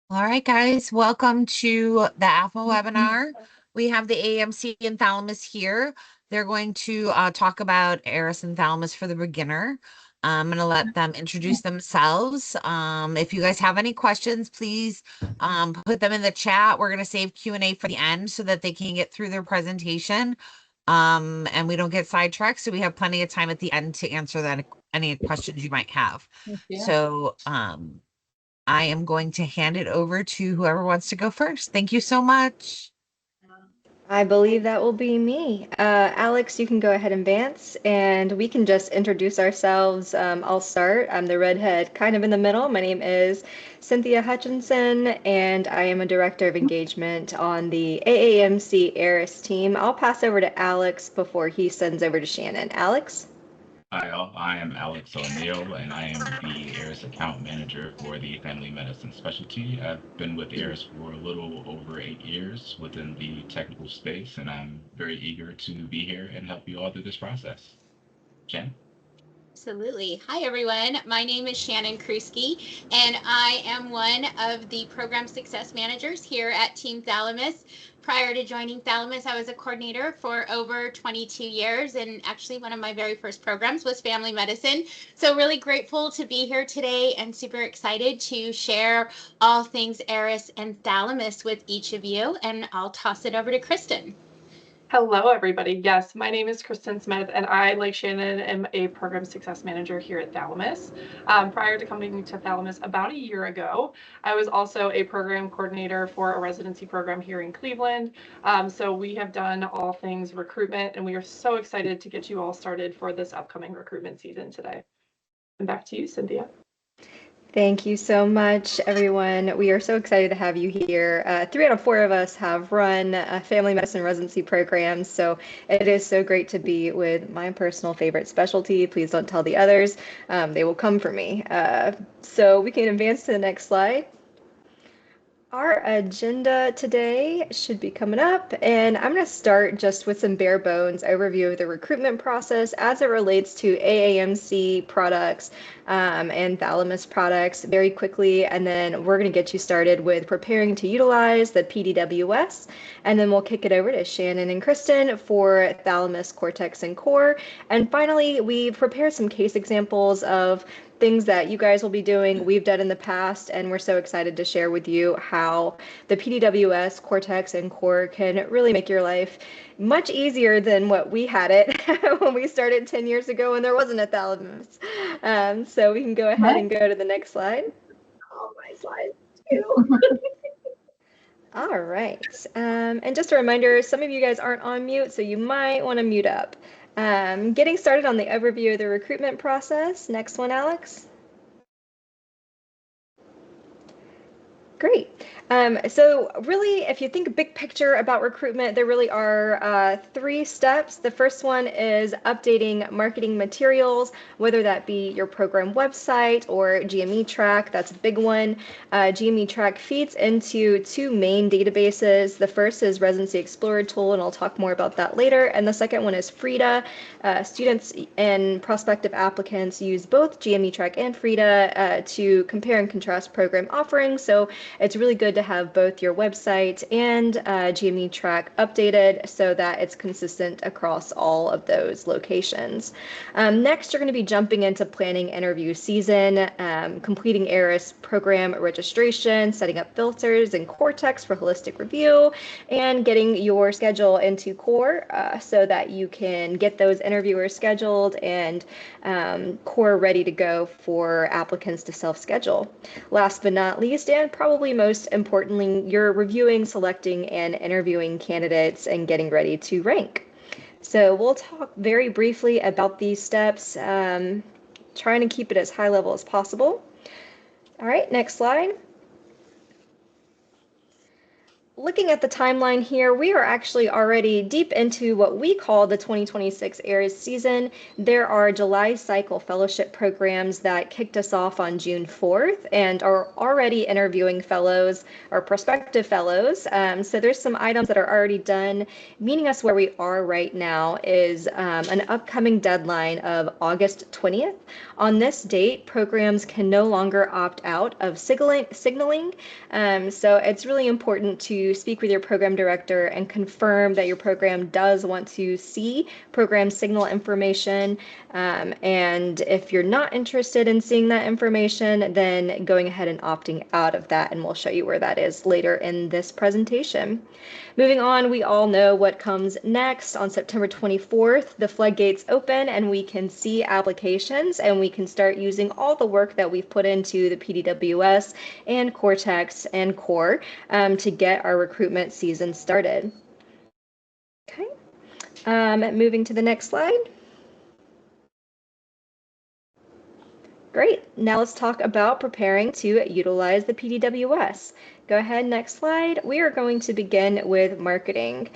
All right, guys, welcome to the AFMA webinar. We have the AMC and Thalamus here. They're going to talk about ERAS and Thalamus for the beginner. I'm going to let them introduce themselves. If you guys have any questions, please put them in the chat. We're going to save Q&A for the end so that they can get through their presentation and we don't get sidetracked. So we have plenty of time at the end to answer any questions you might have. Yeah. So I am going to hand it over to whoever wants to go first. Thank you so much. I believe that will be me. Alex, you can go ahead and advance, and we can just introduce ourselves. I'll start. I'm the redhead kind of in the middle. My name is Cynthia Hutchinson, and I am a Director of Engagement on the AAMC ERAS team. I'll pass over to Alex before he sends over to Shannon. Alex? Hi, all. I am Alex O'Neill, and I am the ERAS account manager for the family medicine specialty. I've been with ERAS for a little over 8 years within the technical space, and I'm very eager to be here and help you all through this process. Jen? Absolutely. Hi, everyone. My name is Shannon Krusky, and I am one of the program success managers here at Team Thalamus. Prior to joining Thalamus, I was a coordinator for over 22 years, and actually one of my very first programs was family medicine. So really grateful to be here today and super excited to share all things ERAS and Thalamus with each of you, and I'll toss it over to Kristen. Hello, everybody. Yes, my name is Kristen Smith, and I, like Shannon, am a program success manager here at Thalamus. Prior to coming to Thalamus about a year ago, I was also a program coordinator for a residency program here in Cleveland. So we have done all things recruitment, and we are so excited to get you all started for this upcoming recruitment season today. And back to you, Cynthia. Thank you so much, everyone. We are so excited to have you here. 3 out of 4 of us have run family medicine residency programs, so it is so great to be with my personal favorite specialty. Please don't tell the others. They will come for me. So we can advance to the next slide. Our agenda today should be coming up, and I'm going to start just with some bare bones overview of the recruitment process as it relates to AAMC products and Thalamus products very quickly, and then we're going to get you started with preparing to utilize the PDWS, and then we'll kick it over to Shannon and Kristen for Thalamus, Cortex, and Core. And finally, we've prepared some case examples of things that you guys will be doing, we've done in the past, and we're so excited to share with you how the PDWS, Cortex, and Core can really make your life much easier than what we had it when we started 10 years ago when there wasn't a Thalamus. So we can go ahead and go to the next slide. Oh, my slide too. All right. And just a reminder, some of you guys aren't on mute, so you might want to mute up. Getting started on the overview of the recruitment process. Next one, Alex. Great. So really, if you think big picture about recruitment, there really are 3 steps. The first one is updating marketing materials, whether that be your program website or GME track. That's a big one. GME track feeds into 2 main databases. The first is Residency Explorer tool, and I'll talk more about that later. And the second one is FRIDA. Students and prospective applicants use both GME track and FRIDA to compare and contrast program offerings. So it's really good to have both your website and GME track updated so that it's consistent across all of those locations. Next, you're going to be jumping into planning interview season, completing ERAS program registration, setting up filters in Cortex for holistic review, and getting your schedule into Core so that you can get those interviewers scheduled and Core ready to go for applicants to self-schedule. Last but not least, and probably most importantly, you're reviewing, selecting, and interviewing candidates and getting ready to rank. So we'll talk very briefly about these steps, trying to keep it as high level as possible. All right, next slide. looking at the timeline here, we are actually already deep into what we call the 2026 ERAS season. There are July cycle fellowship programs that kicked us off on June 4th and are already interviewing fellows or prospective fellows. So there's some items that are already done. Meeting us where we are right now is an upcoming deadline of August 20th. On this date, programs can no longer opt out of signaling. So it's really important to speak with your program director and confirm that your program does want to see program signal information. And if you're not interested in seeing that information, then going ahead and opting out of that, and we'll show you where that is later in this presentation. Moving on, we all know what comes next. On September 24th, the floodgates open and we can see applications and we can start using all the work that we've put into the PDWS and Cortex and Core to get our recruitment season started. Okay, moving to the next slide. Great, now let's talk about preparing to utilize the PDWS. Go ahead, next slide. We are going to begin with marketing.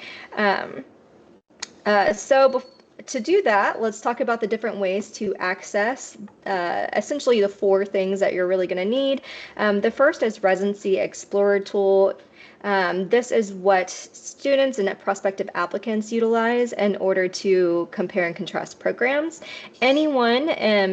To do that, let's talk about the different ways to access essentially the 4 things that you're really going to need. The first is Residency Explorer tool. This is what students and prospective applicants utilize in order to compare and contrast programs. Anyone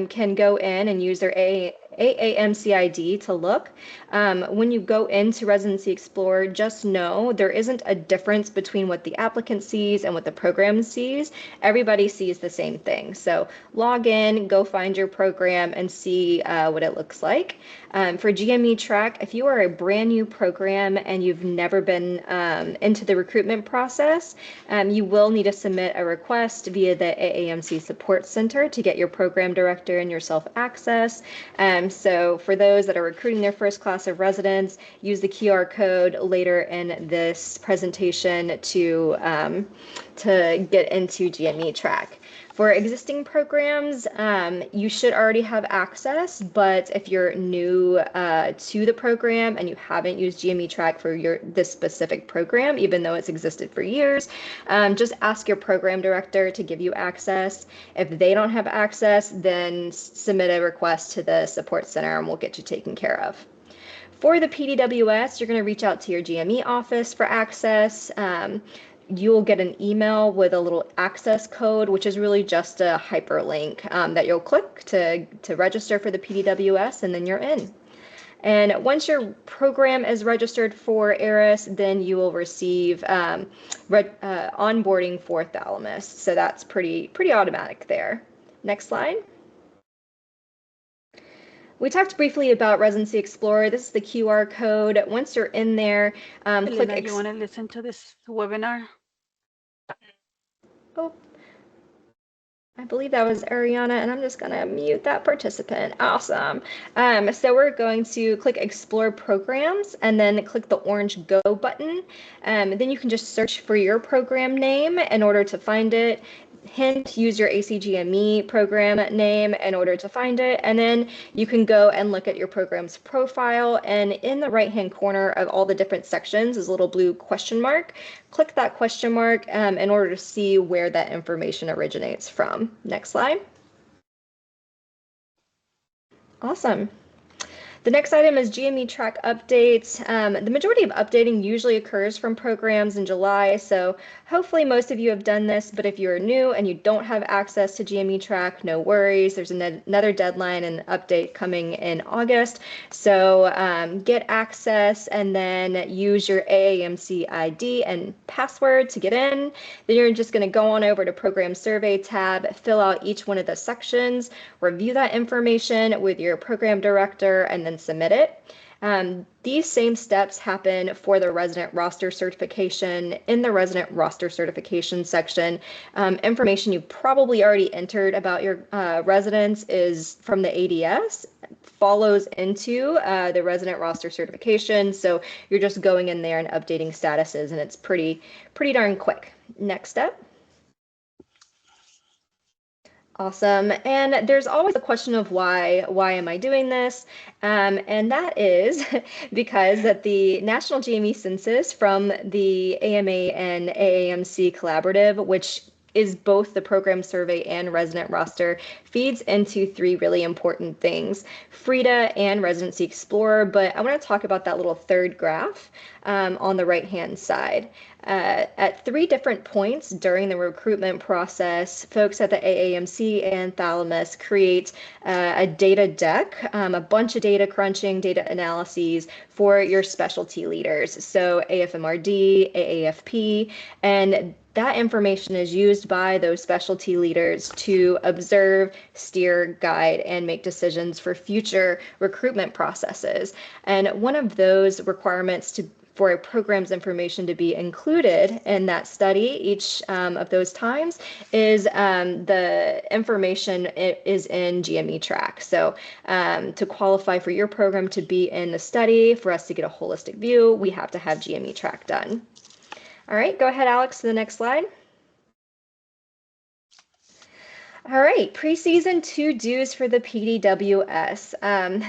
can go in and use their AAMCID to look. When you go into Residency Explorer, just know there isn't a difference between what the applicant sees and what the program sees. Everybody sees the same thing. So log in, go find your program and see what it looks like. For GME track, if you are a brand new program and you've never been into the recruitment process, you will need to submit a request via the AAMC Support Center to get your program director and yourself access. So for those that are recruiting their first class of residents, use the QR code later in this presentation to get into GME track. For existing programs, you should already have access, but if you're new to the program and you haven't used GME track for this specific program, even though it's existed for years, just ask your program director to give you access. If they don't have access, then submit a request to the support center and we'll get you taken care of. For the PDWS, you're going to reach out to your GME office for access. You'll get an email with a little access code, which is really just a hyperlink that you'll click to register for the PDWS, and then you're in. And once your program is registered for ERAS, then you will receive onboarding for Thalamus. So that's pretty automatic there. Next slide. We talked briefly about Residency Explorer. This is the QR code. Once you're in there, click. You want to listen to this webinar? Oh, I believe that was Ariana, and I'm just going to mute that participant. Awesome. So we're going to click Explore Programs and then click the orange Go button. Then you can just search for your program name in order to find it. Hint, use your ACGME program name in order to find it, and then you can go and look at your program's profile, and in the right hand corner of all the different sections is a little blue question mark. Click that question mark in order to see where that information originates from. Next slide. Awesome. The next item is GME track updates. The majority of updating usually occurs from programs in July, so hopefully most of you have done this, but if you're new and you don't have access to GME track, no worries. There's another deadline and update coming in August. So get access and then use your AAMC ID and password to get in. Then you're just going to go on over to Program Survey tab, fill out each one of the sections, review that information with your program director, and then submit it. These same steps happen for the resident roster certification. In the resident roster certification section, information you probably already entered about your residents is from the ADS, follows into the resident roster certification. So you're just going in there and updating statuses, and it's pretty darn quick. Next step. Awesome. And there's always a question of why. Why am I doing this? And that is because that the National GME Census from the AMA and AAMC Collaborative, which is both the program survey and resident roster, feeds into three really important things, FRIDA and Residency Explorer. But I want to talk about that little third graph on the right-hand side. At three different points during the recruitment process, folks at the AAMC and Thalamus create a data deck, a bunch of data crunching, data analyses for your specialty leaders. So AFMRD, AAFP, and that information is used by those specialty leaders to observe, steer, guide, and make decisions for future recruitment processes. And one of those requirements for a program's information to be included in that study each of those times is the information is in GME track. So to qualify for your program to be in the study, for us to get a holistic view, we have to have GME track done. All right, go ahead, Alex, to the next slide. All right, preseason to-dos for the PDWS.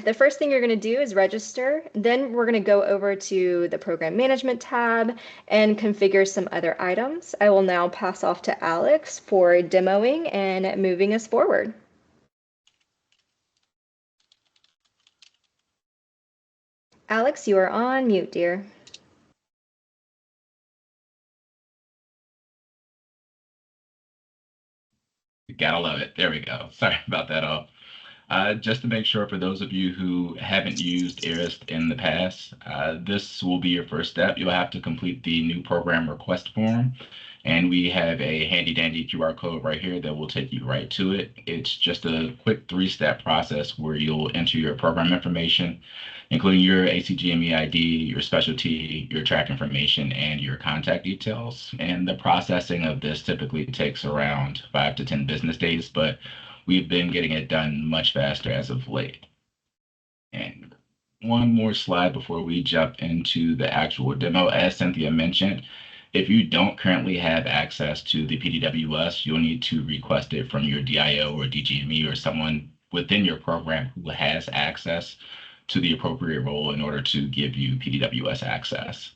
The first thing you're going to do is register. Then we're going to go over to the program management tab and configure some other items. I will now pass off to Alex for demoing and moving us forward. Alex, you are on mute, dear. Gotta love it. There we go. Sorry about that all. Just to make sure for those of you who haven't used ERAS in the past, this will be your first step. You'll have to complete the new program request form. And we have a handy dandy QR code right here that will take you right to it. It's just a quick 3-step process where you'll enter your program information, including your ACGME ID, your specialty, your track information, and your contact details. And the processing of this typically takes around 5 to 10 business days, but we've been getting it done much faster as of late. And one more slide before we jump into the actual demo. As Cynthia mentioned, if you don't currently have access to the PDWS, you'll need to request it from your DIO or DGME or someone within your program who has access to the appropriate role in order to give you PDWS access.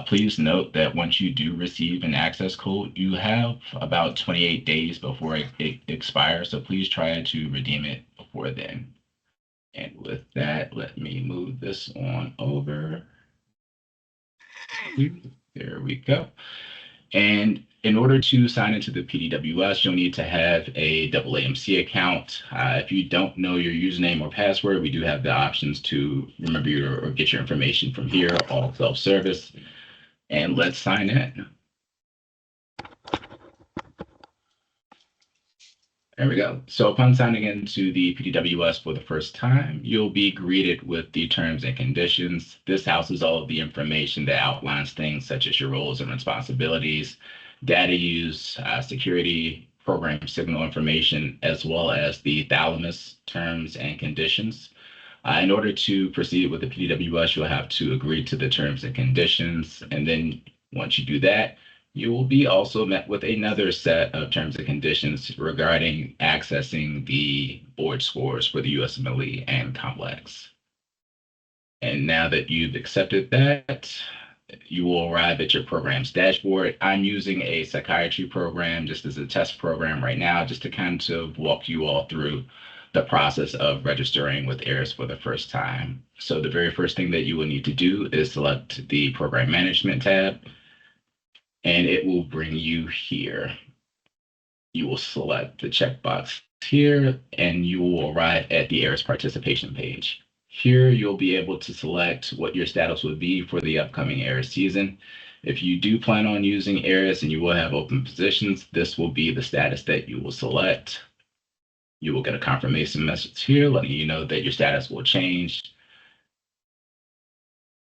Please note that once you do receive an access code, you have about 28 days before it expires, so please try to redeem it before then. And with that, let me move this on over. There we go. And in order to sign into the PDWS, you'll need to have a AAMC account. If you don't know your username or password, we do have the options to remember your or get your information from here, all self-service. And let's sign in. There we go. So upon signing into the PDWS for the first time, you'll be greeted with the terms and conditions. This houses all of the information that outlines things such as your roles and responsibilities, data use, security, program signal information, as well as the Thalamus terms and conditions. In order to proceed with the PDWS, you'll have to agree to the terms and conditions. And then once you do that, you will be also met with another set of terms and conditions regarding accessing the board scores for the USMLE and Complex. And now that you've accepted that, you will arrive at your program's dashboard. I'm using a psychiatry program just as a test program right now, just to kind of walk you all through the process of registering with ERAS for the first time. So the very first thing that you will need to do is select the program management tab, and it will bring you here. You will select the checkbox here, and you will arrive at the ERAS participation page. Here, you'll be able to select what your status would be for the upcoming ERAS season. If you do plan on using ERAS and you will have open positions, this will be the status that you will select. You will get a confirmation message here letting you know that your status will change.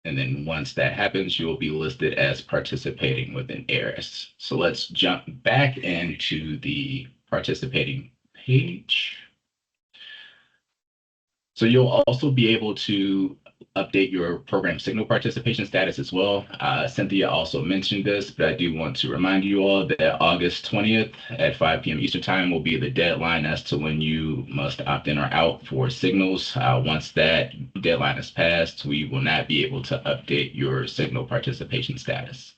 And then once that happens, you will be listed as participating within ERAS. So let's jump back into the participating page. So you'll also be able to update your program signal participation status as well. Cynthia also mentioned this, but I do want to remind you all that August 20th at 5 p.m. Eastern Time will be the deadline as to when you must opt in or out for signals. Once that deadline is passed, we will not be able to update your signal participation status.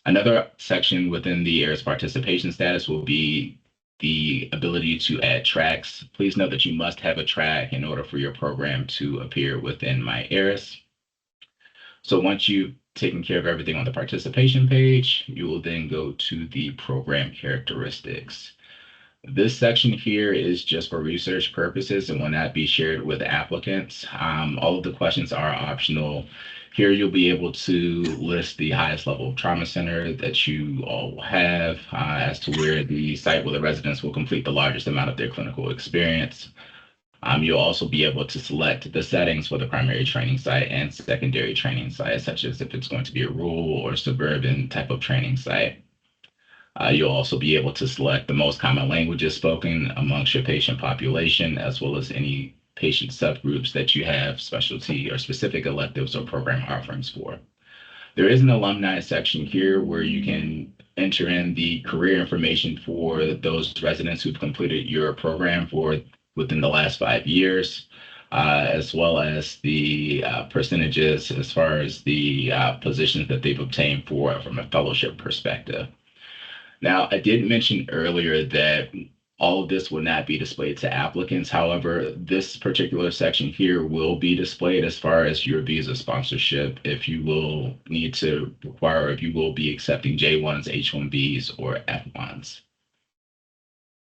Another section within the ERAS participation status will be the ability to add tracks. Please note that you must have a track in order for your program to appear within My ERAS. So once you've taken care of everything on the participation page, you will then go to the program characteristics. This section here is just for research purposes and will not be shared with applicants. All of the questions are optional. Here you'll be able to list the highest level of trauma center that you all will have as to where the site where the residents will complete the largest amount of their clinical experience. You'll also be able to select the settings for the primary training site and secondary training site, such as if it's going to be a rural or suburban type of training site. You'll also be able to select the most common languages spoken amongst your patient population, as well as any patient subgroups that you have specialty or specific electives or program offerings for. There is an alumni section here where you can enter in the career information for those residents who've completed your program for within the last 5 years, as well as the percentages as far as the positions that they've obtained from a fellowship perspective. Now, I did mention earlier that all of this will not be displayed to applicants. However, this particular section here will be displayed as far as your visa sponsorship, if you will need to require, if you will be accepting J1s, H1Bs, or F1s.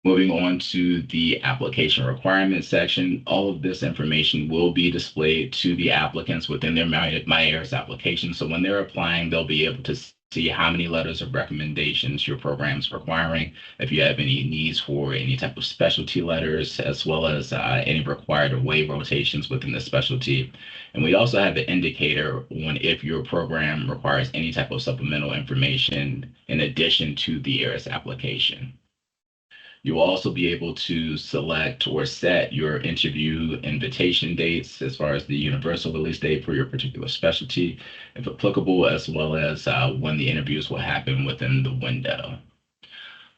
Moving on to the application requirements section, all of this information will be displayed to the applicants within their MyERAS application. So when they're applying, they'll be able to see how many letters of recommendations your program's requiring, if you have any needs for any type of specialty letters, as well as any required away rotations within the specialty. And we also have an indicator on if your program requires any type of supplemental information in addition to the ERAS application. You will also be able to select or set your interview invitation dates as far as the universal release date for your particular specialty, if applicable, as well as when the interviews will happen within the window.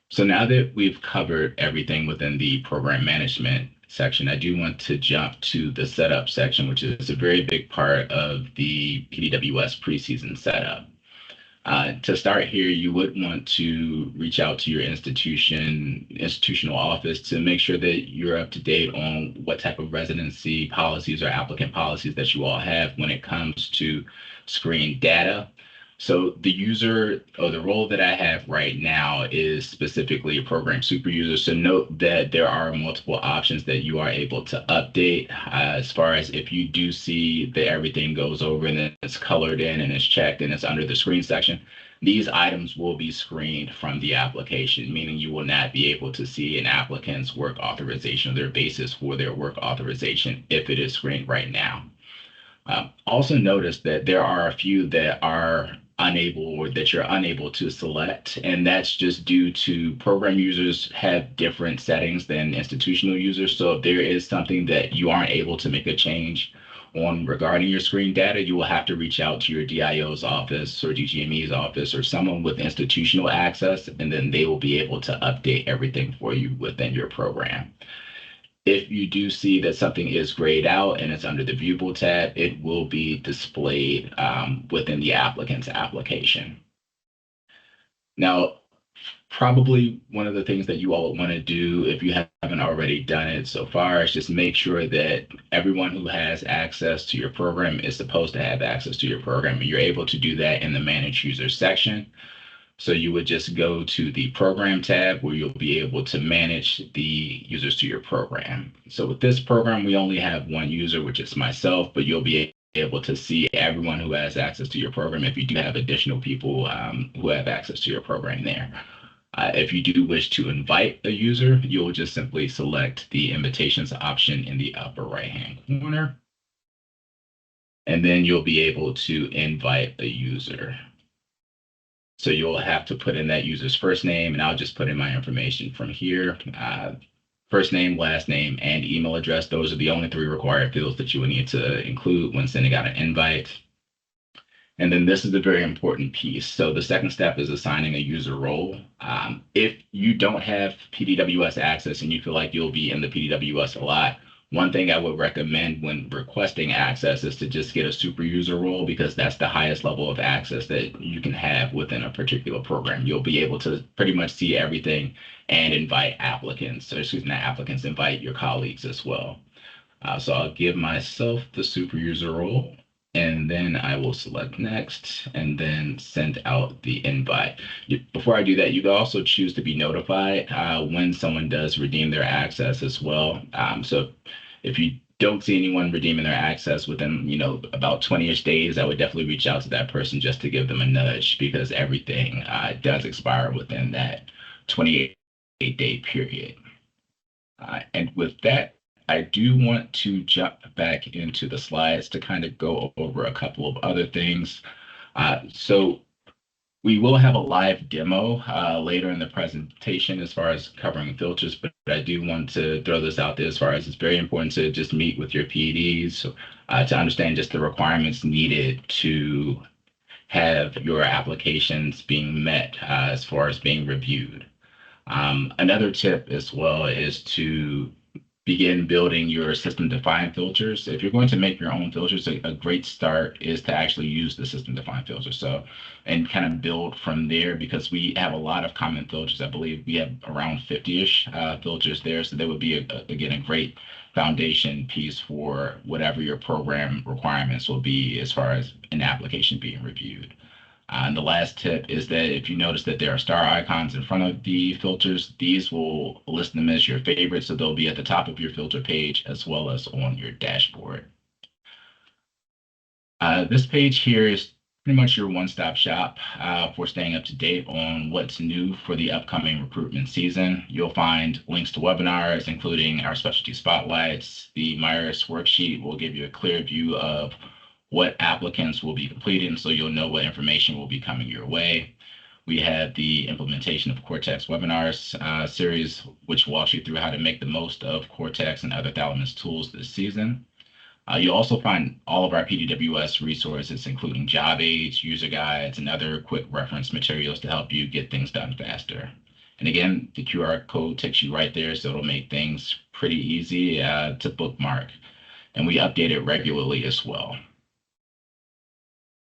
So now that we've covered everything within the program management section, I do want to jump to the setup section, which is a very big part of the PDWS preseason setup. To start here, you would want to reach out to your institutional office to make sure that you're up to date on what type of residency policies or applicant policies that you all have when it comes to screen data. So the user or the role that I have right now is specifically a program super user. So note that there are multiple options that you are able to update as far as if you do see that everything goes over and then it's colored in and it's checked and it's under the screen section. These items will be screened from the application, meaning you will not be able to see an applicant's work authorization or their basis for their work authorization if it is screened right now. Also notice that there are a few that are unable or that you're unable to select, and that's just due to program users have different settings than institutional users. So if there is something that you aren't able to make a change on regarding your screen data, you will have to reach out to your DIO's office or DGME's office or someone with institutional access, and then they will be able to update everything for you within your program. If you do see that something is grayed out and it's under the viewable tab, it will be displayed within the applicant's application. Now, probably one of the things that you all want to do, if you haven't already done it so far, is just make sure that everyone who has access to your program is supposed to have access to your program. And you're able to do that in the Manage Users section. So you would just go to the Program tab where you'll be able to manage the users to your program. So with this program, we only have one user, which is myself, but you'll be able to see everyone who has access to your program if you do have additional people who have access to your program there. If you do wish to invite a user, you'll just simply select the invitations option in the upper right-hand corner, and then you'll be able to invite a user. So you'll have to put in that user's first name, and I'll just put in my information from here. first name, last name, and email address. Those are the only 3 required fields that you would need to include when sending out an invite. And then this is a very important piece. So the second step is assigning a user role. If you don't have PDWS access and you feel like you'll be in the PDWS a lot, one thing I would recommend when requesting access is to just get a super user role, because that's the highest level of access that you can have within a particular program. You'll be able to pretty much see everything and invite applicants, or excuse me, not applicants, invite your colleagues as well. So I'll give myself the super user role, and then I will select next and then send out the invite. Before I do that, you can also choose to be notified when someone does redeem their access as well. So if you don't see anyone redeeming their access within, about 20-ish days, I would definitely reach out to that person just to give them a nudge, because everything does expire within that 28-day period. And with that, I do want to jump back into the slides to kind of go over a couple of other things. So we will have a live demo later in the presentation as far as covering filters, but I do want to throw this out there as far as it's very important to just meet with your PDs to understand just the requirements needed to have your applications being met as far as being reviewed. Another tip as well is to begin building your system-defined filters. If you're going to make your own filters, a great start is to actually use the system-defined filter. So, and kind of build from there, because we have a lot of common filters. I believe we have around 50-ish filters there. So that would be, again, a great foundation piece for whatever your program requirements will be as far as an application being reviewed. And the last tip is that if you notice that there are star icons in front of the filters, these will list them as your favorites. So they'll be at the top of your filter page as well as on your dashboard. This page here is pretty much your one-stop shop for staying up to date on what's new for the upcoming recruitment season. You'll find links to webinars, including our specialty spotlights. The ERAS worksheet will give you a clear view of what applicants will be completing, so you'll know what information will be coming your way. We have the implementation of Cortex webinars series, which walks you through how to make the most of Cortex and other Thalamus tools this season. You'll also find all of our PDWS resources, including job aids, user guides, and other quick reference materials to help you get things done faster. And again, the QR code takes you right there, so it'll make things pretty easy to bookmark. And we update it regularly as well.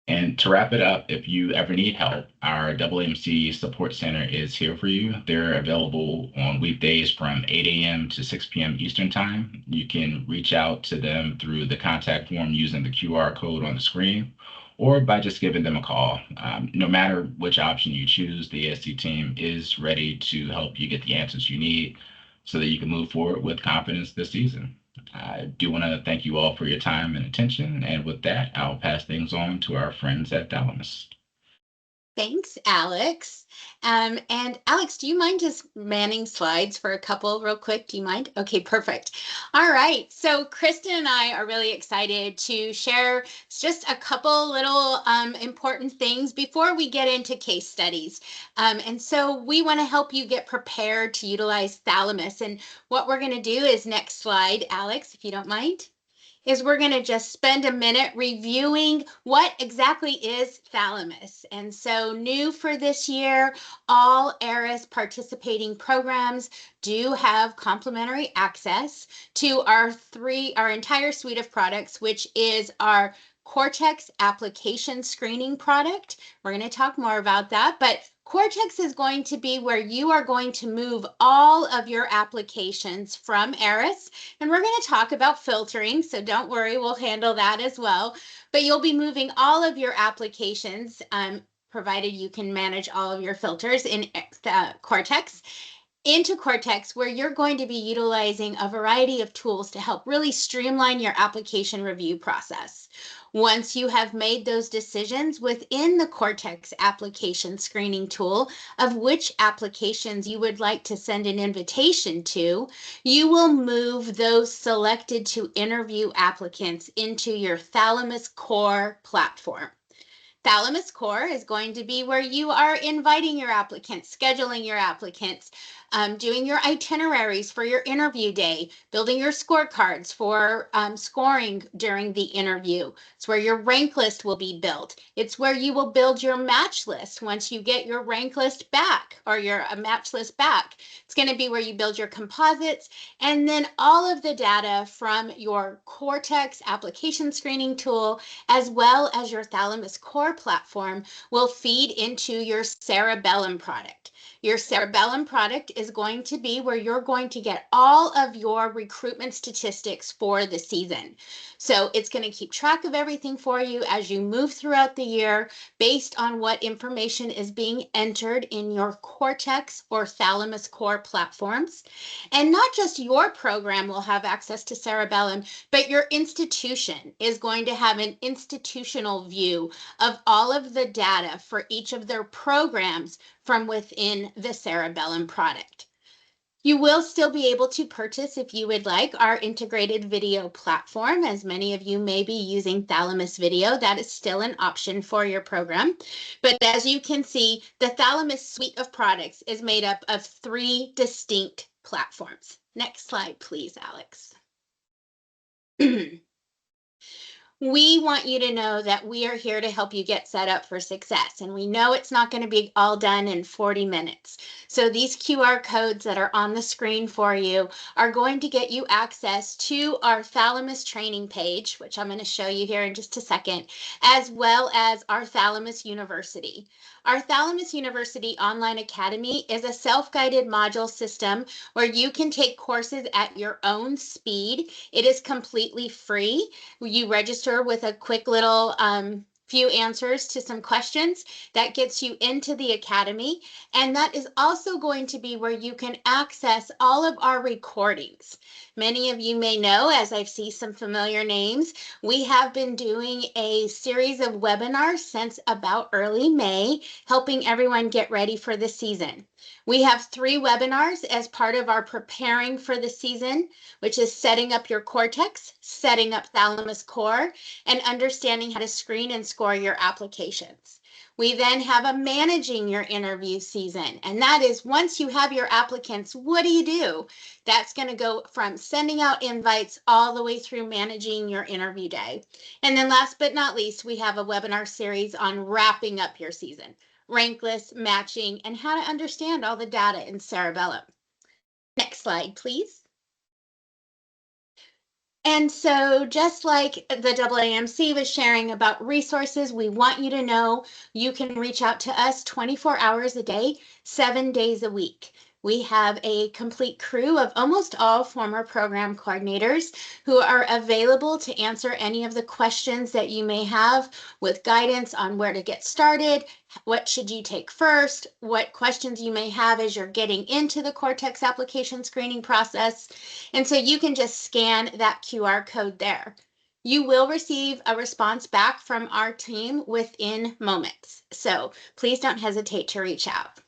And to wrap it up, if you ever need help, our AAMC Support Center is here for you. They're available on weekdays from 8 a.m. to 6 p.m. Eastern Time. You can reach out to them through the contact form using the QR code on the screen, or by just giving them a call. No matter which option you choose, the ASC team is ready to help you get the answers you need so that you can move forward with confidence this season. I do want to thank you all for your time and attention. And with that, I'll pass things on to our friends at Thalamus. Thanks, Alex. And Alex, do you mind just manning slides for a couple real quick? Do you mind? Okay, perfect. All right. So Kristen and I are really excited to share just a couple little important things before we get into case studies. And so we want to help you get prepared to utilize Thalamus. And what we're going to do is next slide, Alex, if you don't mind, is we're going to just spend a minute reviewing what exactly is Thalamus. And so new for this year, all ERAS participating programs do have complimentary access to our entire suite of products, which is our Cortex application screening product. We're going to talk more about that, but Cortex is going to be where you are going to move all of your applications from ERAS, and we're going to talk about filtering, so don't worry, we'll handle that as well. But you'll be moving all of your applications, provided you can manage all of your filters in Cortex, into Cortex, where you're going to be utilizing a variety of tools to help really streamline your application review process. Once you have made those decisions within the Cortex application screening tool of which applications you would like to send an invitation to, you will move those selected to interview applicants into your Thalamus Core platform. Thalamus Core is going to be where you are inviting your applicants, scheduling your applicants, doing your itineraries for your interview day, building your scorecards for scoring during the interview. It's where your rank list will be built. It's where you will build your match list once you get your rank list back or your match list back. It's going to be where you build your composites, and then all of the data from your Cortex application screening tool, as well as your Thalamus core platform, will feed into your Cerebellum product. Your Cerebellum product is going to be where you're going to get all of your recruitment statistics for the season. So it's going to keep track of everything for you as you move throughout the year based on what information is being entered in your Cortex or Thalamus core platforms. And not just your program will have access to Cerebellum, but your institution is going to have an institutional view of all of the data for each of their programs from within the Cerebellum product. You will still be able to purchase, if you would like, our integrated video platform, as many of you may be using Thalamus Video. That is still an option for your program. But as you can see, the Thalamus suite of products is made up of 3 distinct platforms. Next slide, please, Alex. We want you to know that we are here to help you get set up for success. And we know it's not going to be all done in 40 minutes. So these QR codes that are on the screen for you are going to get you access to our Thalamus training page, which I'm going to show you here in just a second, as well as our Thalamus University. Our Thalamus University Online Academy is a self-guided module system where you can take courses at your own speed. It is completely free. You register with a quick little few answers to some questions that gets you into the academy. And that is also going to be where you can access all of our recordings. Many of you may know, as I see some familiar names, we have been doing a series of webinars since about early May, helping everyone get ready for the season. We have 3 webinars as part of our preparing for the season, which is setting up your Cortex, setting up Thalamus Core, and understanding how to screen and score your applications. We then have a managing your interview season, and that is once you have your applicants, what do? That's going to go from sending out invites all the way through managing your interview day. And then last but not least, we have a webinar series on wrapping up your season, rank lists, matching, and how to understand all the data in Cerebellum. Next slide, please. And so just like the AAMC was sharing about resources, we want you to know you can reach out to us 24 hours a day, 7 days a week. We have a complete crew of almost all former program coordinators who are available to answer any of the questions that you may have with guidance on where to get started, what should you take first, what questions you may have as you're getting into the Cortex application screening process. And so you can just scan that QR code there. You will receive a response back from our team within moments. So please don't hesitate to reach out.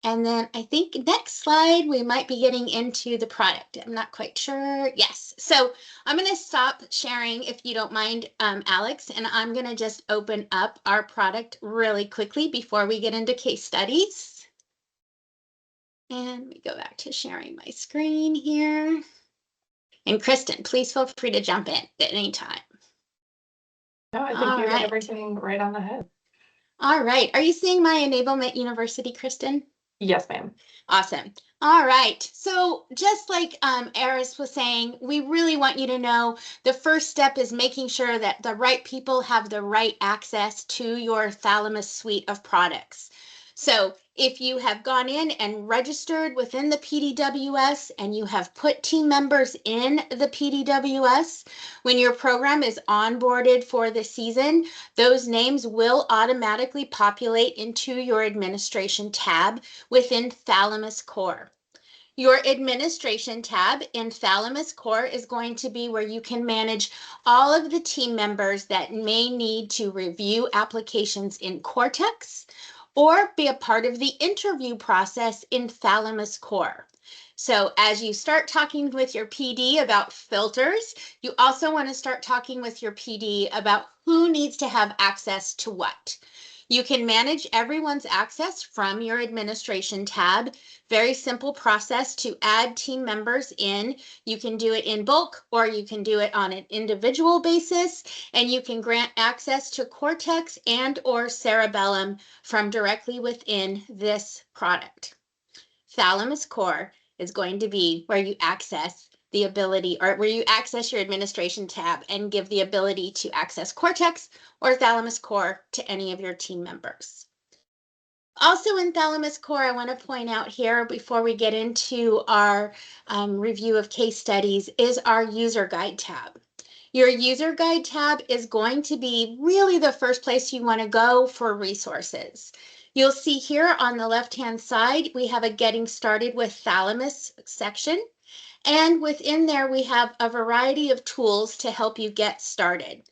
And then I think next slide, we might be getting into the product. I'm not quite sure. Yes. So I'm going to stop sharing if you don't mind, Alex, and I'm going to just open up our product really quickly before we get into case studies. And we go back to sharing my screen here. And Kristen, please feel free to jump in at any time. No, I think you hit everything right on the head. All right. Are you seeing my Enablement University, Kristen? Yes, ma'am. Awesome. All right. So just like ERAS was saying, we really want you to know the first step is making sure that the right people have the right access to your Thalamus suite of products. So if you have gone in and registered within the PDWS and you have put team members in the PDWS, when your program is onboarded for the season, those names will automatically populate into your administration tab within Thalamus Core. Your administration tab in Thalamus Core is going to be where you can manage all of the team members that may need to review applications in Cortex or be a part of the interview process in Thalamus Core. So as you start talking with your PD about filters, you also want to start talking with your PD about who needs to have access to what. You can manage everyone's access from your administration tab. Very simple process to add team members in. You can do it in bulk or you can do it on an individual basis, and you can grant access to cortex and or cerebellum from directly within this product. Thalamus core is going to be where you access the ability, or where you access your administration tab and give the ability to access cortex or thalamus core to any of your team members. Also in Thalamus core, I want to point out here before we get into our review of case studies is our user guide tab. Your user guide tab is going to be really the first place you want to go for resources. You'll see here on the left-hand side, we have a Getting Started with Thalamus section. And within there, we have a variety of tools to help you get started.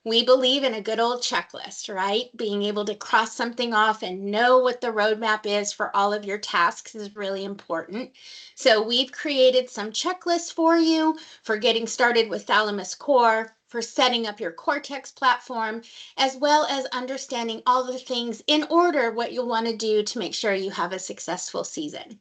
We believe in a good old checklist, right? Being able to cross something off and know what the roadmap is for all of your tasks is really important. So we've created some checklists for you for getting started with Thalamus Core, for setting up your Cortex platform, as well as understanding all the things in order what you'll want to do to make sure you have a successful season.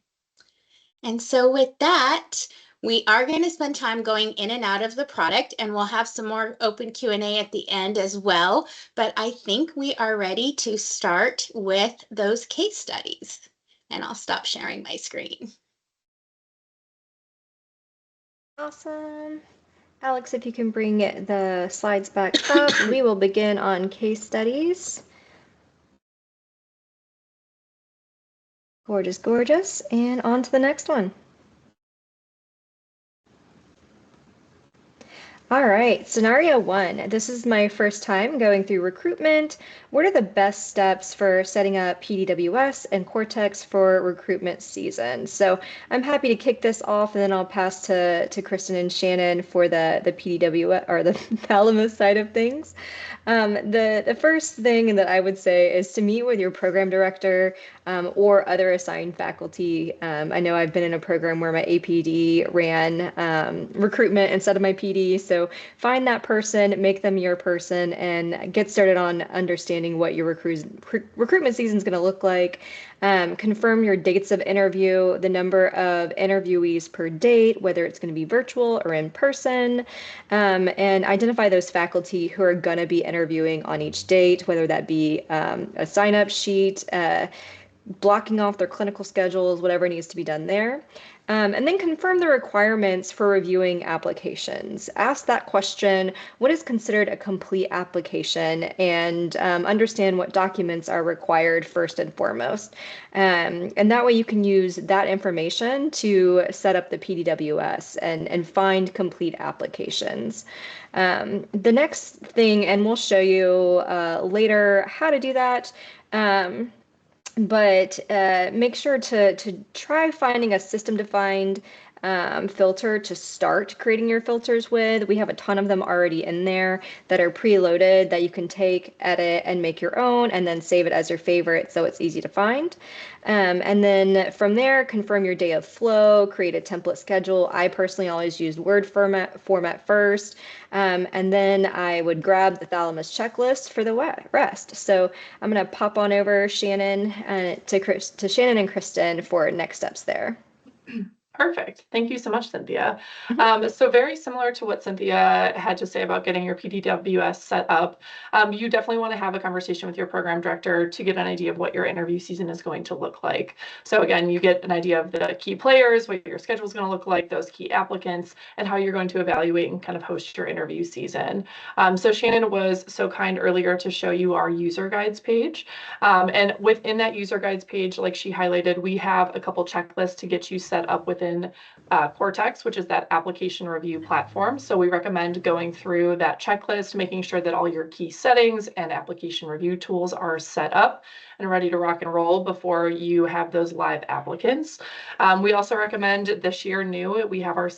And so with that, we are going to spend time going in and out of the product, and we'll have some more open Q&A at the end as well. But I think we are ready to start with those case studies. And I'll stop sharing my screen. Awesome. Alex, if you can bring the slides back up, we will begin on case studies. Gorgeous, gorgeous. And on to the next one. All right, scenario 1. This is my first time going through recruitment. What are the best steps for setting up PDWS and Cortex for recruitment season? So I'm happy to kick this off, and then I'll pass to Kristen and Shannon for the PDWS or the Thalamus side of things. The first thing that I would say is to meet with your program director or other assigned faculty. I know I've been in a program where my APD ran recruitment instead of my PD, so find that person, make them your person, and get started on understanding what your recruitment season is going to look like. Confirm your dates of interview, the number of interviewees per date, whether it's going to be virtual or in person, and identify those faculty who are going to be interviewing on each date, whether that be a sign-up sheet, blocking off their clinical schedules, whatever needs to be done there. And then confirm the requirements for reviewing applications. Ask that question, what is considered a complete application, and understand what documents are required first and foremost. And that way you can use that information to set up the PDWS and find complete applications. The next thing, and we'll show you later how to do that, but make sure to try finding a system-defined filter to start creating your filters with. We have a ton of them already in there that are preloaded that you can take, edit, and make your own, and then save it as your favorite so it's easy to find. And then from there, confirm your day of flow, create a template schedule. I personally always use Word format first, and then I would grab the Thalamus checklist for the rest. So I'm going to pop on over Shannon to Shannon and Kristen for next steps there. Perfect. Thank you so much, Cynthia. So very similar to what Cynthia had to say about getting your PDWS set up, you definitely want to have a conversation with your program director to get an idea of what your interview season is going to look like. So again, you get an idea of the key players, what your schedule is going to look like, those key applicants, and how you're going to evaluate and kind of host your interview season. So Shannon was so kind earlier to show you our user guides page. And within that user guides page, like she highlighted, we have a couple checklists to get you set up within Cortex, which is that application review platform. So we recommend going through that checklist, making sure that all your key settings and application review tools are set up and ready to rock and roll before you have those live applicants. We also recommend this year new, we have our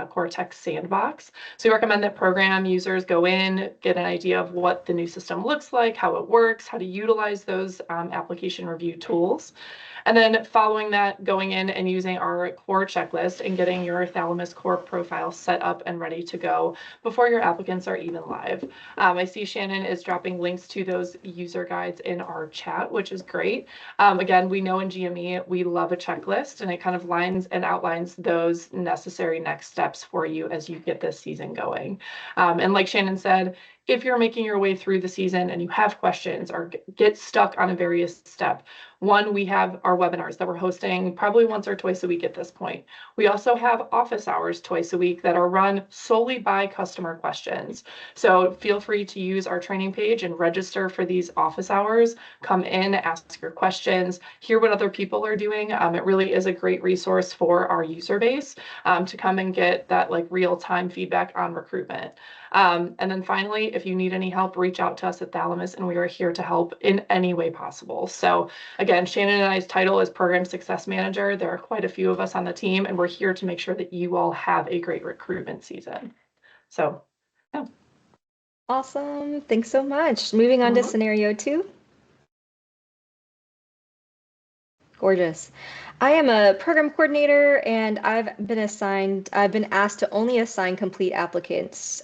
Cortex sandbox. So we recommend that program users go in, get an idea of what the new system looks like, how it works, how to utilize those application review tools. And then following that, going in and using our core checklist and getting your Thalamus core profile set up and ready to go before your applicants are even live. I see Shannon is dropping links to those user guides in our chat, which is great. Again, we know in GME, we love a checklist, and it kind of lines and outlines those necessary next steps for you as you get this season going. And like Shannon said, if you're making your way through the season and you have questions or get stuck on a various step, one, we have our webinars that we're hosting probably once or twice a week at this point. We also have office hours twice a week that are run solely by customer questions. So feel free to use our training page and register for these office hours. Come in, ask your questions, hear what other people are doing. It really is a great resource for our user base to come and get that like real-time feedback on recruitment. And then finally, if you need any help, reach out to us at Thalamus, and we are here to help in any way possible. So again, Shannon and I's title is Program Success Manager. There are quite a few of us on the team, and we're here to make sure that you all have a great recruitment season. So, yeah. Awesome. Thanks so much. Moving on to scenario 2. Gorgeous. I am a program coordinator, and I've been asked to only assign complete applications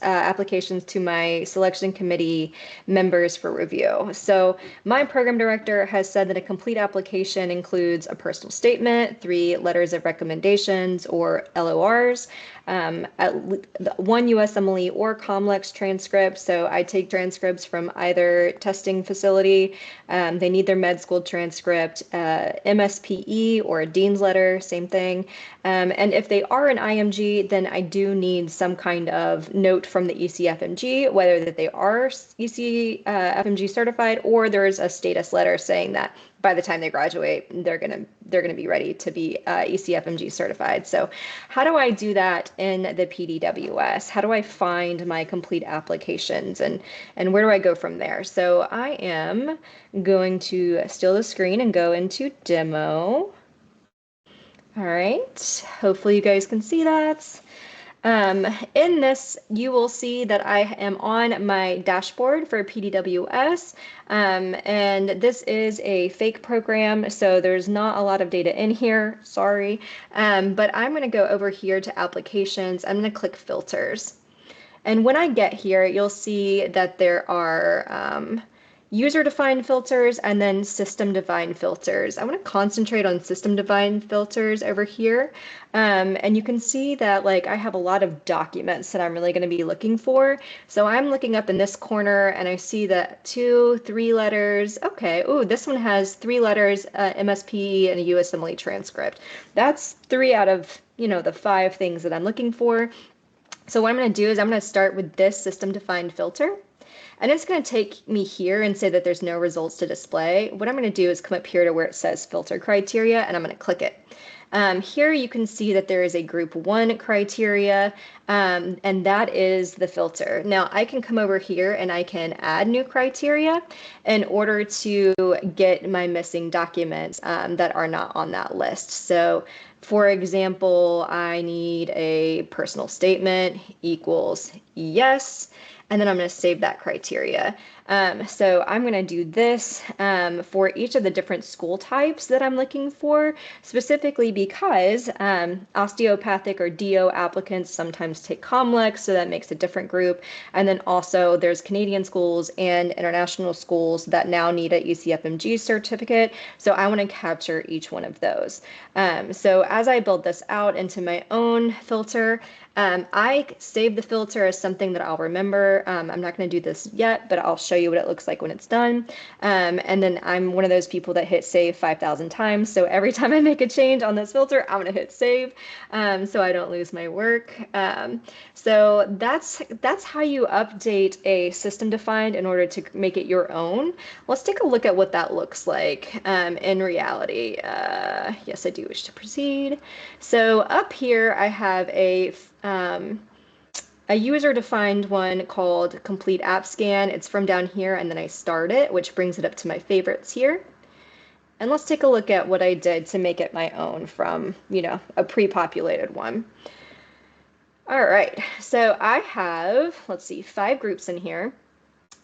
to my selection committee members for review. So my program director has said that a complete application includes a personal statement, 3 letters of recommendations or LORs, one USMLE or COMLEX transcript. So I take transcripts from either testing facility, they need their med school transcript, MSPE or a dean's letter, same thing. And if they are an IMG, then I do need some kind of note from the ECFMG, whether that they are ECFMG certified or there's a status letter saying that by the time they graduate, they're gonna be ready to be ECFMG certified. So how do I do that in the PDWS? How do I find my complete applications, and where do I go from there? So I am going to steal the screen and go into demo. All right, hopefully you guys can see that. In this, you will see that I am on my dashboard for PDWS, and this is a fake program, so there's not a lot of data in here, sorry, but I'm going to go over here to applications. I'm going to click filters, and when I get here, you'll see that there are user-defined filters and then system-defined filters. I want to concentrate on system-defined filters over here. And you can see that like I have a lot of documents that I'm really going to be looking for. So I'm looking up in this corner and I see that 2, 3 letters. Okay, ooh, this one has 3 letters, MSP and a USMLE transcript. That's 3 out of, the 5 things that I'm looking for. So what I'm going to do is I'm going to start with this system-defined filter. And it's going to take me here and say that there's no results to display. What I'm going to do is come up here to where it says filter criteria, and I'm going to click it. Here you can see that there is a group 1 criteria, and that is the filter. Now I can come over here and I can add new criteria in order to get my missing documents that are not on that list. So for example, I need a personal statement equals yes. And then I'm going to save that criteria. So I'm going to do this for each of the different school types that I'm looking for, specifically because osteopathic or DO applicants sometimes take COMLEX, so that makes a different group. And then also there's Canadian schools and international schools that now need a ECFMG certificate. So I want to capture each one of those. So as I build this out into my own filter, I save the filter as something that I'll remember. I'm not going to do this yet, but I'll show you what it looks like when it's done. And then I'm one of those people that hit save 5,000 times. So every time I make a change on this filter, I'm going to hit save so I don't lose my work. So that's how you update a system defined in order to make it your own. Let's take a look at what that looks like in reality. Yes, I do wish to proceed. So up here, I have a user-defined one called Complete App Scan. It's from down here, and then I start it, which brings it up to my favorites here. And let's take a look at what I did to make it my own from, a pre-populated one. All right, so I have, let's see, 5 groups in here.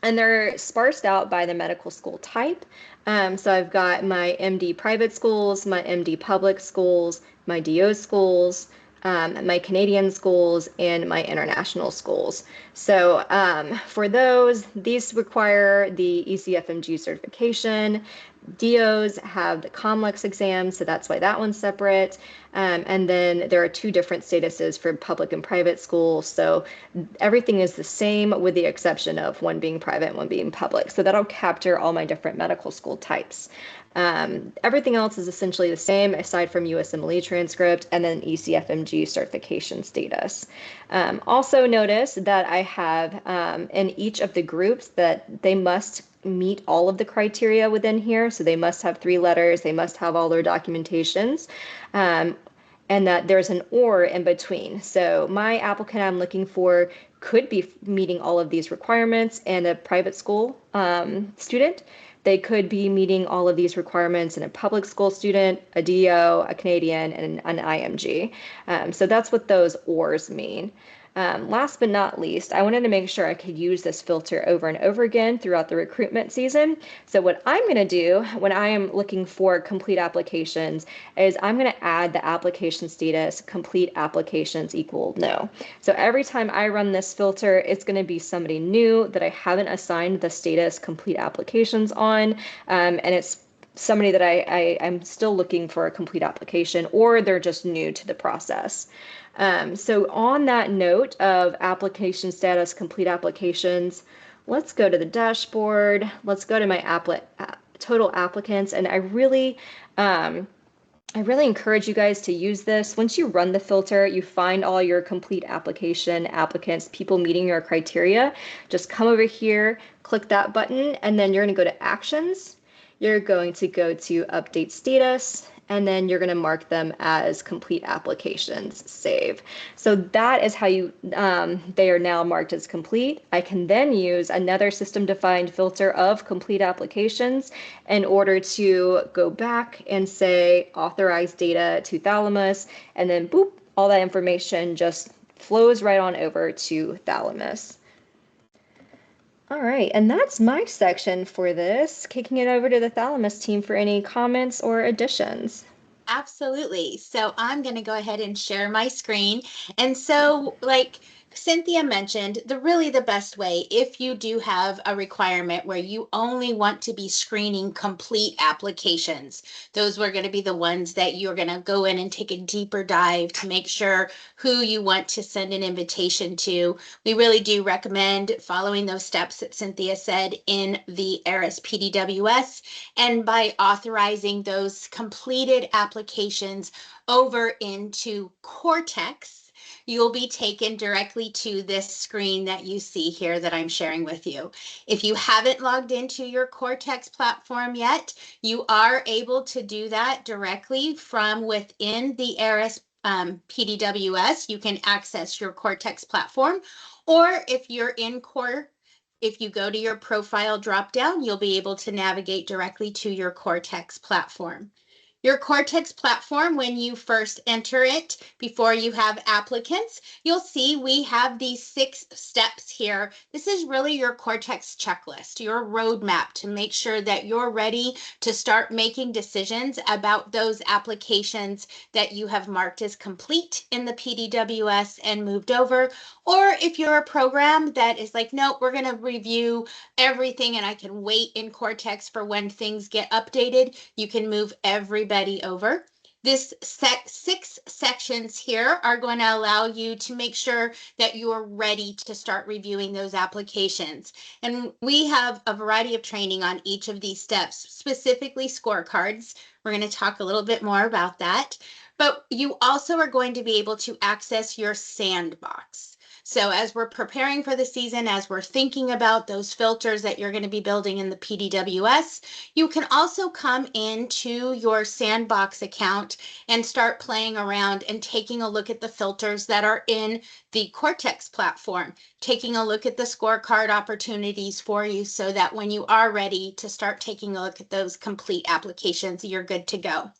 And they're sparsed out by the medical school type. So I've got my MD private schools, my MD public schools, my DO schools, my Canadian schools, and my international schools. So for those, these require the ECFMG certification. DOs have the COMLEX exam, so that's why that one's separate. And then there are two different statuses for public and private schools. So everything is the same with the exception of one being private and one being public. So that'll capture all my different medical school types. Everything else is essentially the same aside from USMLE transcript and then ECFMG certification status. Also notice that I have in each of the groups that they must meet all of the criteria within here. So they must have 3 letters, they must have all their documentations, and that there's an or in between. So my applicant I'm looking for could be meeting all of these requirements and a private school student. They could be meeting all of these requirements in a public school student, a DO, a Canadian, and an IMG. So that's what those ORs mean. Last but not least, I wanted to make sure I could use this filter over and over again throughout the recruitment season. So what I'm going to do when I am looking for complete applications is I'm going to add the application status complete applications equal no. So every time I run this filter, it's going to be somebody new that I haven't assigned the status complete applications on, and it's somebody that I'm still looking for a complete application, or they're just new to the process. So on that note of application status, complete applications, let's go to the dashboard. Let's go to my total applicants. And I really encourage you guys to use this. Once you run the filter, you find all your complete application applicants, people meeting your criteria. Just come over here, click that button, and then you're going to go to actions. You're going to go to update status, and then you're going to mark them as complete applications, save. So that is how they are now marked as complete. I can then use another system defined filter of complete applications in order to go back and say authorize data to Thalamus, and then boop, all that information just flows right on over to Thalamus. All right, and that's my section for this. Kicking it over to the Thalamus team for any comments or additions. Absolutely. So I'm going to go ahead and share my screen. And so, like Cynthia mentioned, the best way, if you do have a requirement where you only want to be screening complete applications, those were going to be the ones that you're going to go in and take a deeper dive to make sure who you want to send an invitation to. We really do recommend following those steps that Cynthia said in the ERAS PDWS, and by authorizing those completed applications over into Cortex, you'll be taken directly to this screen that you see here that I'm sharing with you. If you haven't logged into your Cortex platform yet, you are able to do that directly from within the ERAS PDWS. You can access your Cortex platform, or if you're in Core, if you go to your profile dropdown, you'll be able to navigate directly to your Cortex platform. Your Cortex platform, when you first enter it, before you have applicants, you'll see we have these 6 steps here. This is really your Cortex checklist, your roadmap to make sure that you're ready to start making decisions about those applications that you have marked as complete in the PDWS and moved over. Or if you're a program that is like, nope, we're going to review everything and I can wait in Cortex for when things get updated, you can move everybody over. This 6 sections here are going to allow you to make sure that you're ready to start reviewing those applications. And we have a variety of training on each of these steps, specifically scorecards. We're going to talk a little bit more about that. But you also are going to be able to access your sandbox. So as we're preparing for the season, as we're thinking about those filters that you're going to be building in the PDWS, you can also come into your sandbox account and start playing around and taking a look at the filters that are in the Cortex platform, taking a look at the scorecard opportunities for you so that when you are ready to start taking a look at those complete applications, you're good to go.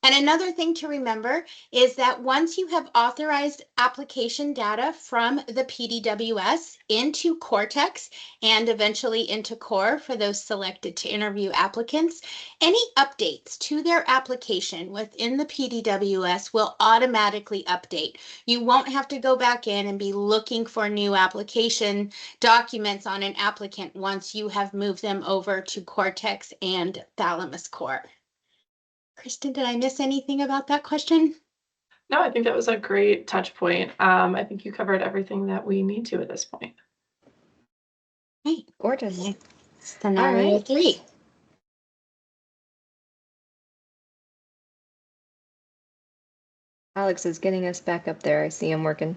And another thing to remember is that once you have authorized application data from the PDWS into Cortex and eventually into Core for those selected to interview applicants, any updates to their application within the PDWS will automatically update. You won't have to go back in and be looking for new application documents on an applicant once you have moved them over to Cortex and Thalamus Core. Kristen, did I miss anything about that question? No, I think that was a great touch point. I think you covered everything that we need to at this point. Great. Gorgeous. Scenario 3. Alex is getting us back up there. I see him working.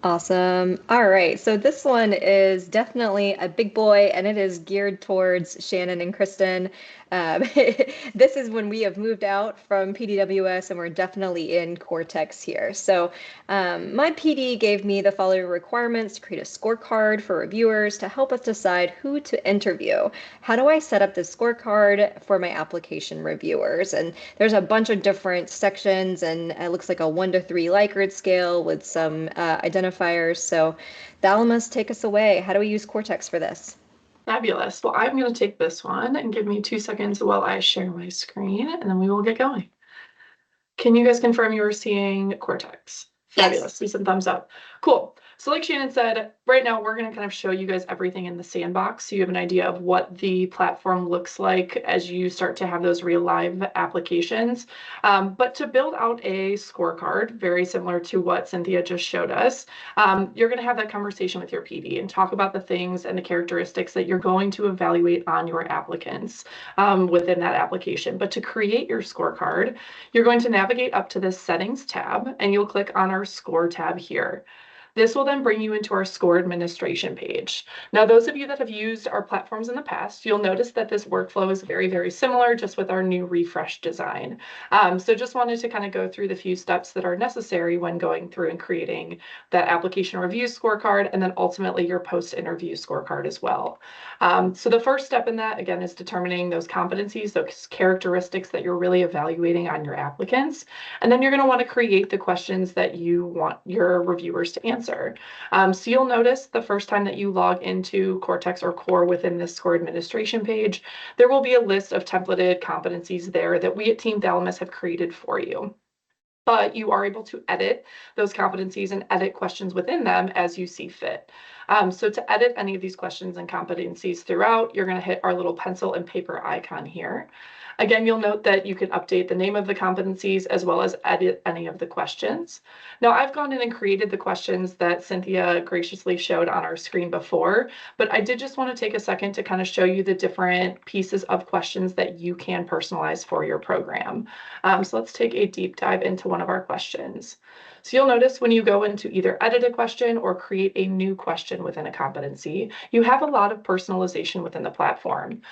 Awesome. All right. So this one is definitely a big boy, and it is geared towards Shannon and Kristen. This is when we have moved out from PDWS and we're definitely in Cortex here. So my PD gave me the following requirements to create a scorecard for reviewers to help us decide who to interview. How do I set up this scorecard for my application reviewers? And there's a bunch of different sections, and it looks like a 1 to 3 Likert scale with some identifiers. So Thalamus, take us away. How do we use Cortex for this? Fabulous. Well, I'm going to take this one and give me 2 seconds while I share my screen, and then we will get going. Can you guys confirm you are seeing Cortex? Fabulous. Yes. See some thumbs up. Cool. So like Shannon said, right now we're going to kind of show you guys everything in the sandbox so you have an idea of what the platform looks like as you start to have those real live applications. But to build out a scorecard, very similar to what Cynthia just showed us, you're going to have that conversation with your PD and talk about the things and the characteristics that you're going to evaluate on your applicants within that application. But to create your scorecard, you're going to navigate up to this Settings tab, and you'll click on our Score tab here. This will then bring you into our score administration page. Now, those of you that have used our platforms in the past, you'll notice that this workflow is very, very similar, just with our new refresh design. So just wanted to kind of go through the few steps that are necessary when going through and creating that application review scorecard, and then ultimately your post-interview scorecard as well. So the first step in that, again, is determining those competencies, those characteristics that you're really evaluating on your applicants. And then you're going to want to create the questions that you want your reviewers to answer. So you'll notice the first time that you log into Cortex or Core within this score administration page, there will be a list of templated competencies there that we at Team Thalamus have created for you. But you are able to edit those competencies and edit questions within them as you see fit. So to edit any of these questions and competencies throughout, you're going to hit our little pencil and paper icon here. Again, you'll note that you can update the name of the competencies as well as edit any of the questions. Now, I've gone in and created the questions that Cynthia graciously showed on our screen before, but I did just want to take a second to kind of show you the different pieces of questions that you can personalize for your program. So let's take a deep dive into one of our questions. So you'll notice when you go into either edit a question or create a new question within a competency, you have a lot of personalization within the platform.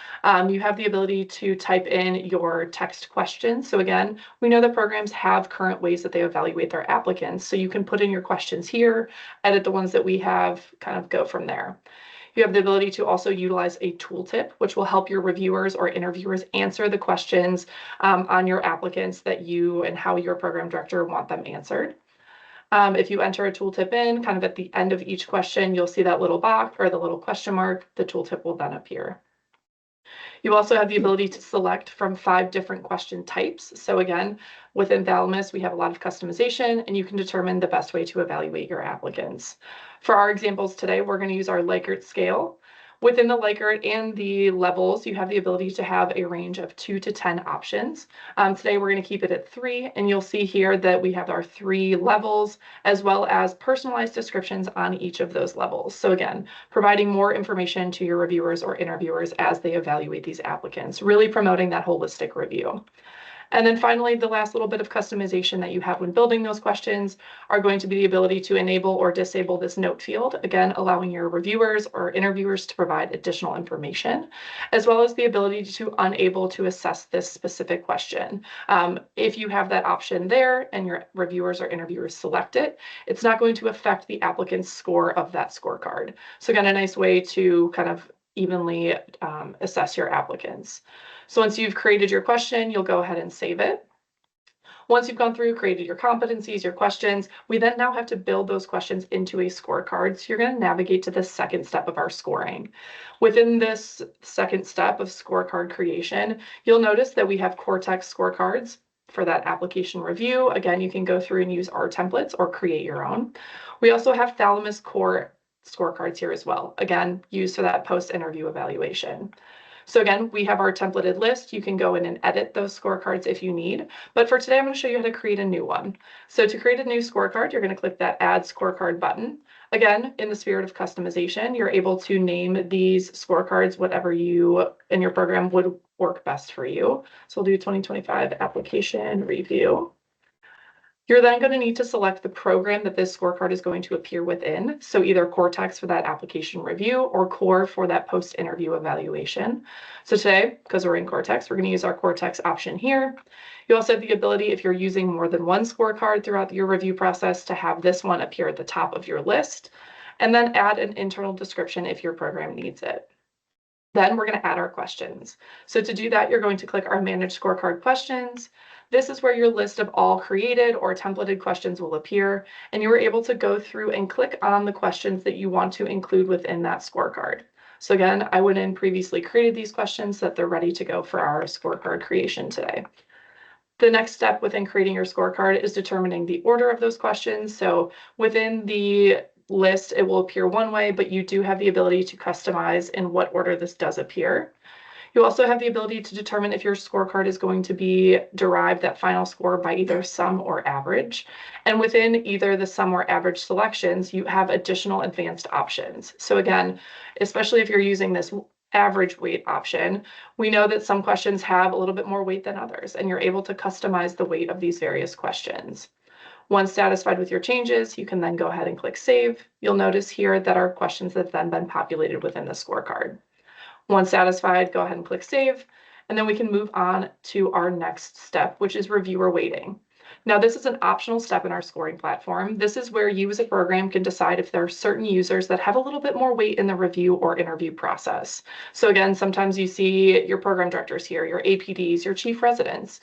You have the ability to type in your text questions. So again, we know that programs have current ways that they evaluate their applicants. So you can put in your questions here, edit the ones that we have, kind of go from there. You have the ability to also utilize a tooltip, which will help your reviewers or interviewers answer the questions on your applicants that you and how your program director want them answered. If you enter a tooltip in, kind of at the end of each question, you'll see that little box or the little question mark. The tooltip will then appear. You also have the ability to select from 5 different question types. So again, within Thalamus, we have a lot of customization, and you can determine the best way to evaluate your applicants. For our examples today, we're going to use our Likert scale. Within the Likert and the levels, you have the ability to have a range of 2 to 10 options. Today, we're going to keep it at 3, and you'll see here that we have our 3 levels, as well as personalized descriptions on each of those levels. So again, providing more information to your reviewers or interviewers as they evaluate these applicants, really promoting that holistic review. And then finally, the last little bit of customization that you have when building those questions are going to be the ability to enable or disable this note field, again, allowing your reviewers or interviewers to provide additional information, as well as the ability to unable to assess this specific question. If you have that option there and your reviewers or interviewers select it, it's not going to affect the applicant's score of that scorecard. So again, a nice way to kind of evenly assess your applicants. So once you've created your question, you'll go ahead and save it. Once you've gone through, created your competencies, your questions, we then now have to build those questions into a scorecard. So you're going to navigate to the second step of our scoring. Within this second step of scorecard creation, you'll notice that we have Cortex scorecards for that application review. Again, you can go through and use our templates or create your own. We also have Thalamus core scorecards here as well. Again, used for that post-interview evaluation. So again, we have our templated list. You can go in and edit those scorecards if you need. But for today, I'm going to show you how to create a new one. So to create a new scorecard, you're going to click that Add Scorecard button. Again, in the spirit of customization, you're able to name these scorecards whatever you in your program would work best for you. So we'll do 2025 application review. You're then going to need to select the program that this scorecard is going to appear within. So either Cortex for that application review or Core for that post-interview evaluation. So today, because we're in Cortex, we're going to use our Cortex option here. You also have the ability, if you're using more than one scorecard throughout your review process, to have this one appear at the top of your list, and then add an internal description if your program needs it. Then we're going to add our questions. So to do that, you're going to click our Manage Scorecard Questions. This is where your list of all created or templated questions will appear, and you are able to go through and click on the questions that you want to include within that scorecard. So again, I went in previously created these questions so that they're ready to go for our scorecard creation today. The next step within creating your scorecard is determining the order of those questions. So within the list, it will appear one way, but you do have the ability to customize in what order this does appear. You also have the ability to determine if your scorecard is going to be derived, that final score, by either sum or average. And within either the sum or average selections, you have additional advanced options. So again, especially if you're using this average weight option, we know that some questions have a little bit more weight than others, and you're able to customize the weight of these various questions. Once satisfied with your changes, you can then go ahead and click Save. You'll notice here that our questions have then been populated within the scorecard. Once satisfied, go ahead and click Save, and then we can move on to our next step, which is reviewer weighting. Now, this is an optional step in our scoring platform. This is where you as a program can decide if there are certain users that have a little bit more weight in the review or interview process. So again, sometimes you see your program directors here, your APDs, your chief residents.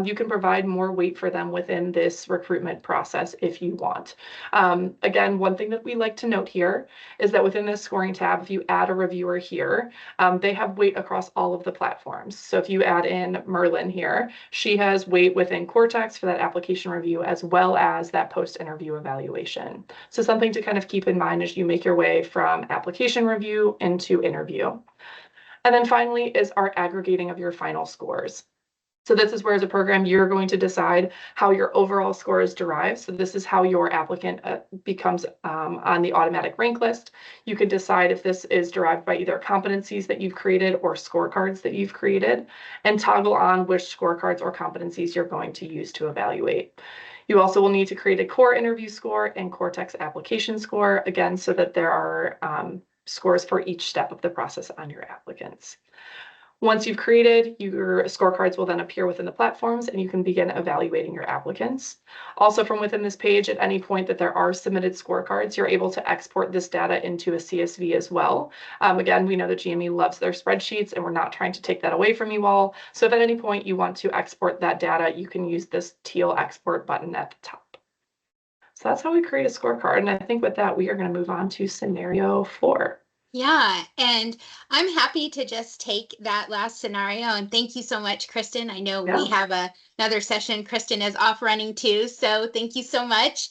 You can provide more weight for them within this recruitment process if you want. Again, one thing that we like to note here is that within this scoring tab, if you add a reviewer here, they have weight across all of the platforms. So if you add in Merlin here, she has weight within Cortex for that application review as well as that post-interview evaluation. So something to kind of keep in mind as you make your way from application review into interview. And then finally is our aggregating of your final scores. So this is where, as a program, you're going to decide how your overall score is derived. So this is how your applicant becomes on the automatic rank list. You can decide if this is derived by either competencies that you've created or scorecards that you've created, and toggle on which scorecards or competencies you're going to use to evaluate. You also will need to create a core interview score and Cortex application score, again, so that there are scores for each step of the process on your applicants. Once you've created, your scorecards will then appear within the platforms and you can begin evaluating your applicants. Also, from within this page, at any point that there are submitted scorecards, you're able to export this data into a CSV as well. Again, we know that GME loves their spreadsheets and we're not trying to take that away from you all. So if at any point you want to export that data, you can use this teal export button at the top. So that's how we create a scorecard. And I think with that, we are going to move on to scenario 4. Yeah, and I'm happy to just take that last scenario, and thank you so much, Kristen. I know we have another session. Kristen is off running too, so thank you so much.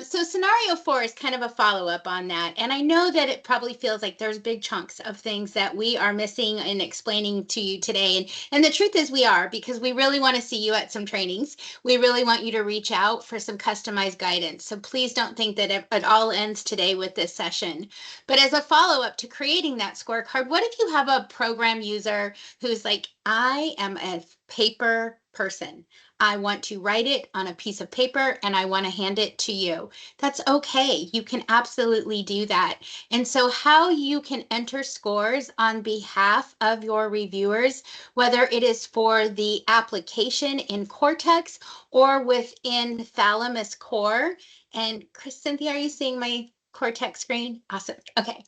So scenario 4 is kind of a follow-up on that, and I know that it probably feels like there's big chunks of things that we are missing in explaining to you today, and the truth is we are, because we really want to see you at some trainings. We really want you to reach out for some customized guidance, so please don't think that it all ends today with this session. But as a follow-up to creating that scorecard, what if you have a program user who's like, I am a paper person. I want to write it on a piece of paper and I want to hand it to you. That's okay. You can absolutely do that. And so how you can enter scores on behalf of your reviewers, whether it is for the application in Cortex or within Thalamus Core. And Cynthia, are you seeing my Cortex screen? Awesome. Okay.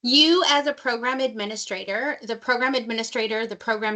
You as a program administrator, the program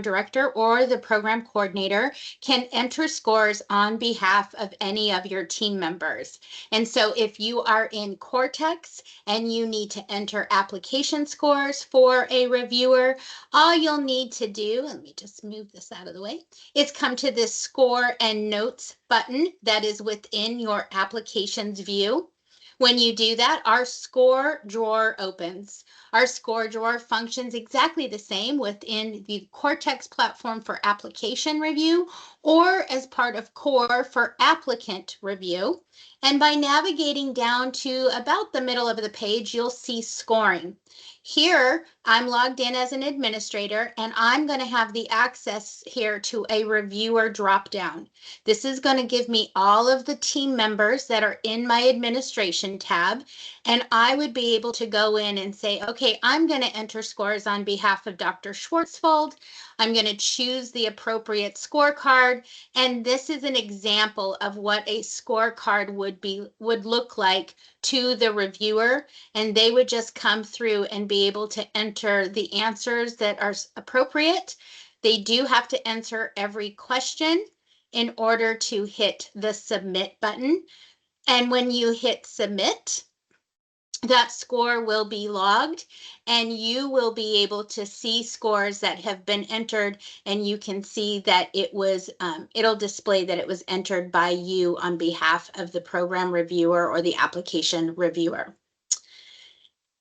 director, or the program coordinator can enter scores on behalf of any of your team members. And so if you are in Cortex and you need to enter application scores for a reviewer, all you'll need to do, let me just move this out of the way, is come to this score and notes button that is within your applications view. When you do that, our score drawer opens. Our score drawer functions exactly the same within the Cortex platform for application review or as part of Core for applicant review. And by navigating down to about the middle of the page, you'll see scoring. Here, I'm logged in as an administrator, and I'm going to have the access here to a reviewer dropdown. This is going to give me all of the team members that are in my administration tab, and I would be able to go in and say, okay, I'm going to enter scores on behalf of Dr. Schwartzfeld. I'm going to choose the appropriate scorecard, and this is an example of what a scorecard would look like to the reviewer, and they would just come through and be able to enter the answers that are appropriate. They do have to answer every question in order to hit the submit button. And when you hit submit, that score will be logged and you will be able to see scores that have been entered, and you can see that it was, it'll display that it was entered by you on behalf of the program reviewer or the application reviewer.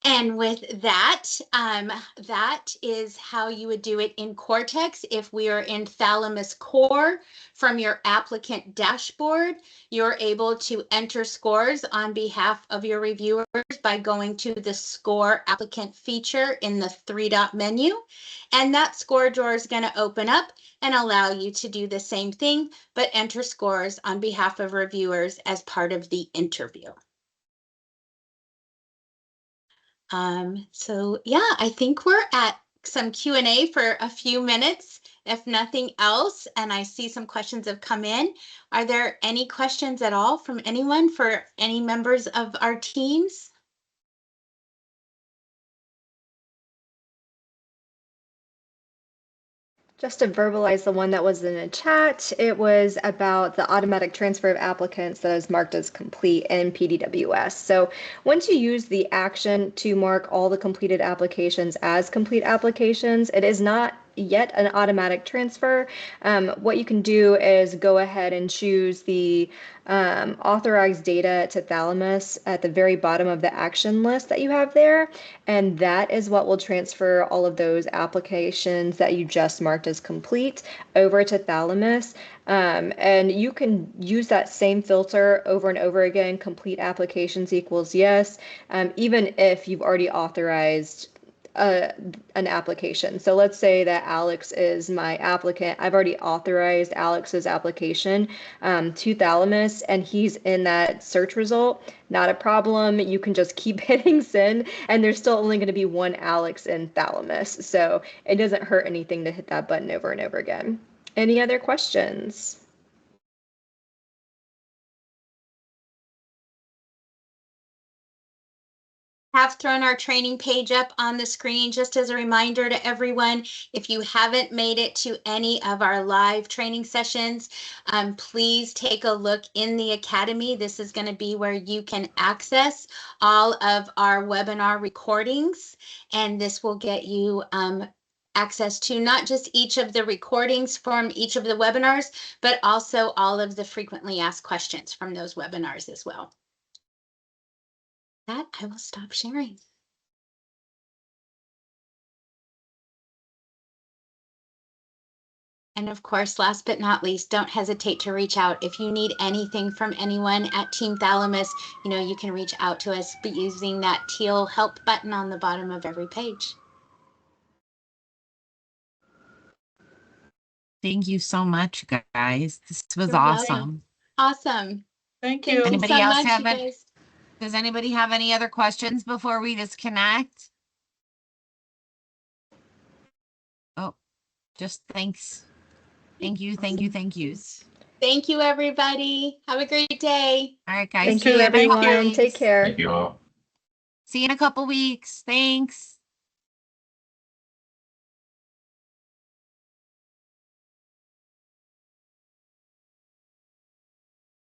And with that, that is how you would do it in Cortex. If we are in Thalamus Core, from your applicant dashboard, you're able to enter scores on behalf of your reviewers by going to the Score Applicant feature in the three-dot menu. And that score drawer is going to open up and allow you to do the same thing, but enter scores on behalf of reviewers as part of the interview. So yeah, I think we're at some Q&A for a few minutes, if nothing else, and I see some questions have come in. Are there any questions at all from anyone for any members of our teams? Just to verbalize the one that was in the chat, it was about the automatic transfer of applicants that is marked as complete in PDWS. So once you use the action to mark all the completed applications as complete applications, it is not yet an automatic transfer. What you can do is go ahead and choose the authorized data to Thalamus at the very bottom of the action list that you have there. And that is what will transfer all of those applications that you just marked as complete over to Thalamus. And you can use that same filter over and over again, complete applications equals yes, even if you've already authorized an application. So let's say that Alex is my applicant. I've already authorized Alex's application to Thalamus, and he's in that search result. Not a problem. You can just keep hitting send, and there's still only going to be one Alex in Thalamus. So it doesn't hurt anything to hit that button over and over again. Any other questions? Have thrown our training page up on the screen just as a reminder to everyone. If you haven't made it to any of our live training sessions, please take a look in the Academy. This is going to be where you can access all of our webinar recordings, and this will get you access to not just each of the recordings from each of the webinars, but also all of the frequently asked questions from those webinars as well. That I will stop sharing. And of course, last but not least, don't hesitate to reach out. If you need anything from anyone at Team Thalamus, you know, you can reach out to us by using that teal help button on the bottom of every page. Thank you so much, guys. This was You're welcome. awesome. Awesome. Thank you. Anybody so else much, have you any? guys. Does anybody have any other questions before we disconnect? Oh, just thanks. Thank you, thank you, thank yous. Thank you, everybody. Have a great day. All right, guys. Thank See you, in a couple everyone. weeks. Take care. Thank you all. See you in a couple weeks. Thanks.